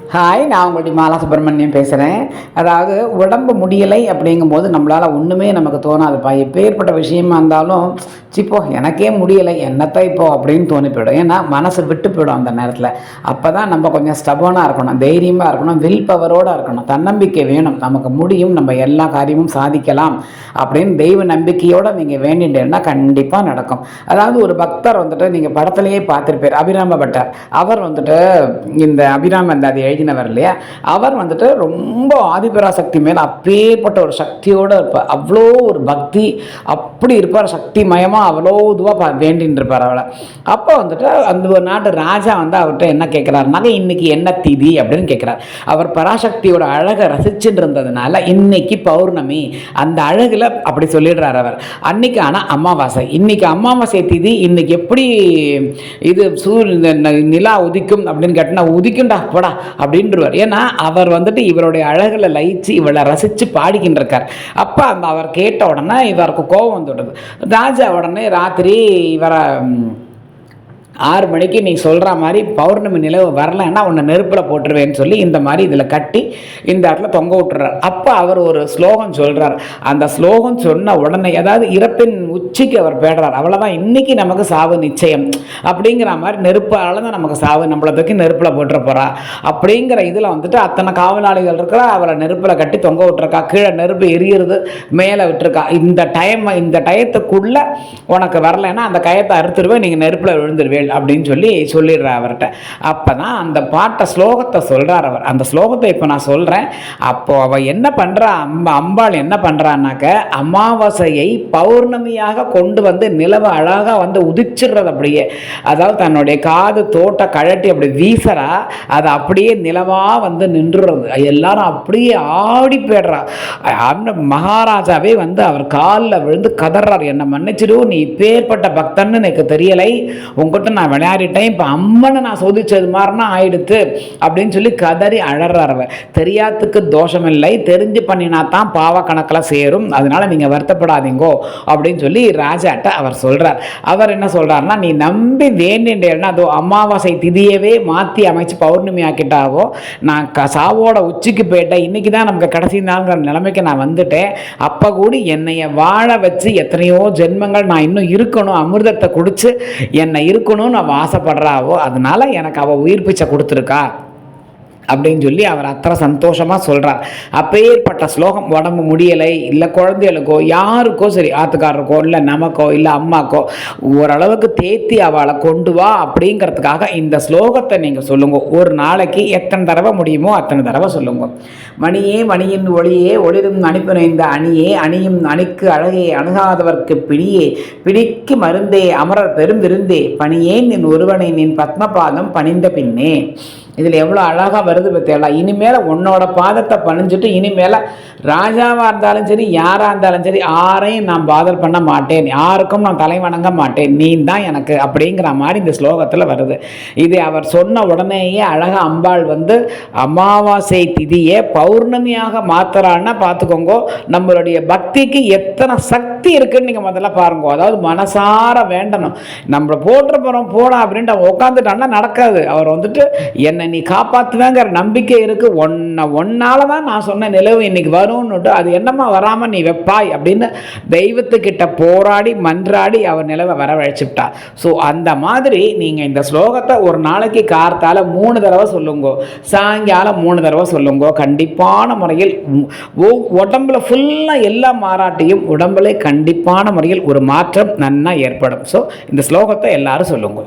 Hi, நான் உங்களுடைய மாலா சுப்பிரமணியம் பேசுகிறேன். அதாவது உடம்பு முடியலை அப்படிங்கும்போது நம்மளால் ஒன்றுமே நமக்கு தோணாதுப்பா. எப்பேற்பட்ட விஷயமா இருந்தாலும் சிப்போ எனக்கே முடியலை என்னத்தை இப்போ அப்படின்னு தோணி போயிடும். ஏன்னா மனசு விட்டு போயிடும் அந்த நேரத்தில். அப்போ தான் நம்ம கொஞ்சம் ஸ்டபனாக இருக்கணும், தைரியமாக இருக்கணும், வில் பவரோடு இருக்கணும், தன்னம்பிக்கை வேணும். நமக்கு முடியும், நம்ம எல்லா காரியமும் சாதிக்கலாம் அப்படின்னு தெய்வ நம்பிக்கையோடு நீங்கள் வேண்டிட்டேன்னா கண்டிப்பாக நடக்கும். அதாவது ஒரு பக்தர் வந்துட்டு நீங்கள் படத்துலையே பார்த்துருப்பார், அபிராம பட்டர். அவர் வந்துட்டு இந்த அபிராம அந்த அது எழுதினவர் இல்லையா, அவர் வந்துட்டு ரொம்ப ஆதிபராசக்தி மேலே அப்பேற்பட்ட ஒரு சக்தியோடு இருப்பார். அவ்வளோ ஒரு பக்தி அப்படி இருப்பார், சக்தி மயமாக அவ்வளோ இதுவாக வேண்டின்னு இருப்பார் அவளை. அப்போ வந்துட்டு அந்த ஒரு நாட்டு ராஜா வந்து அவர்கிட்ட என்ன கேட்குறாருனாக்க, இன்னைக்கு என்ன திதி அப்படின்னு கேட்குறார். அவர் பராசக்தியோட அழகை ரசிச்சுட்டு இருந்ததுனால இன்னைக்கு பௌர்ணமி, அந்த அழகில் அப்படி சொல்லிடுறார் அவர். அன்னைக்கு ஆனால் அமாவாசை, இன்னைக்கு அமாவாசை திதி, இன்னைக்கு எப்படி இது நிலா உதிக்கும் அப்படின்னு கேட்டனா உதிக்கும்டா போடா அப்படின்றவர். ஏன்னா அவர் வந்துட்டு இவருடைய அழகில் லயிச்சு இவளை ரசித்து பாடிக்கிட்டு இருக்கார். அப்போ அந்த அவர் கேட்ட உடனே இவருக்கு கோபம் வந்துவிடுது. ராஜா உடனே ராத்திரி இவரை 6 மணிக்கு நீ சொல்கிற மாதிரி பௌர்ணமி நிலவு வரலைன்னா உன்னை நெருப்பில் போட்டுருவேன்னு சொல்லி இந்த மாதிரி இதில் கட்டி இந்த இடத்துல தொங்க விட்டுறார். அப்போ அவர் ஒரு ஸ்லோகம் சொல்கிறார். அந்த ஸ்லோகம் சொன்ன உடனே, அதாவது இறப்பின் உச்சிக்கு அவர் பேடுறார். அவ்வளோதான், இன்றைக்கி நமக்கு சாவு நிச்சயம் அப்படிங்கிற மாதிரி, நெருப்பால் தான் நமக்கு சாவு, நம்மளை தூக்கி நெருப்பில் போட்டுற போகிறா அப்படிங்கிற இதில் வந்துட்டு அத்தனை காவலாளிகள் இருக்கிறா. அவளை நெருப்பில் கட்டி தொங்க விட்டுருக்கா. கீழே நெருப்பு எரியிறது, மேலே விட்டுருக்கா. இந்த டயத்துக்குள்ளே உனக்கு வரலைன்னா அந்த கயத்தை அறுத்துருவேன், நீங்கள் நெருப்பில் விழுந்துருவேன் அப்படின்னு சொல்லிடுறா அவர்கிட்ட. அப்போ தான் அந்த பாட்டை ஸ்லோகத்தை சொல்கிறார் அவர். அந்த ஸ்லோகத்தை இப்போ நான் சொல்கிறேன். அப்போ அவள் என்ன பண்ணுறா, அம்பாள் என்ன பண்ணுறான்னாக்க, அமாவாசையை பௌர்ணமியாக கொண்டு வந்து நிலவை அழகாக வந்து உதிச்சிடுறது அப்படியே. அதாவது தன்னுடைய காது தோட்ட கழட்டி அப்படி வீசறா, அது அப்படியே நிலவாக வந்து நின்றுறது. எல்லாரும் அப்படியே ஆடி போய்டுறா. அந்த மகாராஜாவே வந்து அவர் காலில் விழுந்து கதறார், என்னை மன்னிச்சிடும், நீ இப்பேற்பட்ட பக்தன்னு எனக்கு தெரியலை, உங்ககிட்ட நான் விளையாடிட்டேன், இப்போ அம்மனை நான் சோதிச்சது மாதிரினா ஆயிடுத்து அப்படின்னு சொல்லி கதறி அழறார் அவர். தெரியாததுக்கு தோஷம் இல்லை, தெரிஞ்சு பண்ணினா தான் பாவ கணக்கில் சேரும், அதனால நீங்கள் வருத்தப்படாதீங்கோ அப்படின்னு சொல்லி ராஜாட்ட அவர் சொல்கிறார். அவர் என்ன சொல்கிறாருன்னா, நீ நம்பி வேண்டின்றேன்னா அதோ அமாவாசை திதியவே மாற்றி அமைச்சு பௌர்ணமி ஆக்கிட்டாவோ, நான் சாவோட உச்சிக்கு போயிட்டேன், இன்றைக்கி தான் நமக்கு கடைசி நாளுங்கிற நிலைமைக்கு நான் வந்துட்டேன், அப்போ கூட என்னைய வாழ வச்சு எத்தனையோ ஜென்மங்கள் நான் இன்னும் இருக்கணும், அமிர்தத்தை குடிச்சு என்னை இருக்கணும்னு அவள் ஆசைப்படுறாவோ, அதனால எனக்கு அவள் உயிர் பிச்சை கொடுத்துருக்கா அப்படின்னு சொல்லி அவர் அத்தனை சந்தோஷமாக சொல்கிறார். அப்பேற்பட்ட ஸ்லோகம் உடம்பு முடியலை, இல்லை குழந்தைகளுக்கோ யாருக்கோ சரி, ஆத்துக்காரருக்கோ இல்லை நமக்கோ இல்லை அம்மாக்கோ ஓரளவுக்கு தேத்தி அவளை கொண்டு வா அப்படிங்கிறதுக்காக இந்த ஸ்லோகத்தை நீங்கள் சொல்லுங்க. ஒரு நாளைக்கு எத்தனை தடவை முடியுமோ அத்தனை தடவை சொல்லுங்க. மணியே மணியின் ஒளியே ஒளிரும் அனுப்பின இந்த அணியே, அணியும் அணிக்கு அழகே, அணுகாதவர்க்கு பிடியே, பிடிக்கு மருந்தே, அமரர் பெரும் விருந்தே, பணியேன் நின் ஒருவனை நின் பத்மபாதம் பணிந்த பின்னே. இதில் எவ்வளோ அழகாக வருது பற்றியல்லா. இனிமேல் உன்னோட பாதத்தை பணிஞ்சுட்டு இனிமேல் ராஜாவாக இருந்தாலும் சரி, யாராக இருந்தாலும் சரி, யாரையும் நான் பாதல் பண்ண மாட்டேன், யாருக்கும் நான் தலை வணங்க மாட்டேன், நீ தான் எனக்கு அப்படிங்கிற மாதிரி இந்த ஸ்லோகத்தில் வருது. இது அவர் சொன்ன உடனேயே அழகாக அம்பாள் வந்து அமாவாசை திதியை பௌர்ணமியாக மாற்றுறான்னா பார்த்துக்கோங்க. நம்மளுடைய பக்திக்கு எத்தனை சக்தி இருக்குன்னு நீங்கள் முதல்ல பாருங்க. அதாவது மனசார வேண்டணும். நம்மளை போட்டு போகிறோம் போடா அப்படின்ட்டு அவன் உட்காந்துட்டான்னா நடக்காது. அவர் வந்துட்டு என்னை நீ காப்பாற்றுவேங்கிற நம்பிக்கை இருக்குது, ஒன்னால தான் நான் சொன்ன நிலவு இன்னைக்கு வரும்னுட்டு, அது என்னம்மா வராமல் நீ வைப்பாய் அப்படின்னு தெய்வத்துக்கிட்ட போராடி மன்றாடி அவர் நிலவை வரவழைச்சுட்டா. ஸோ அந்த மாதிரி நீங்கள் இந்த ஸ்லோகத்தை ஒரு நாளைக்கு கார்த்தால 3 தடவை சொல்லுங்க, சாயங்காலம் 3 தடவை சொல்லுங்க. கண்டிப்பான முறையில் உடம்புல ஃபுல்லாக எல்லா மாறாட்டியும் உடம்புல கண்டிப்பான முறையில் ஒரு மாற்றம் நன்னா ஏற்படும். ஸோ இந்த ஸ்லோகத்தை எல்லாரும் சொல்லுங்க.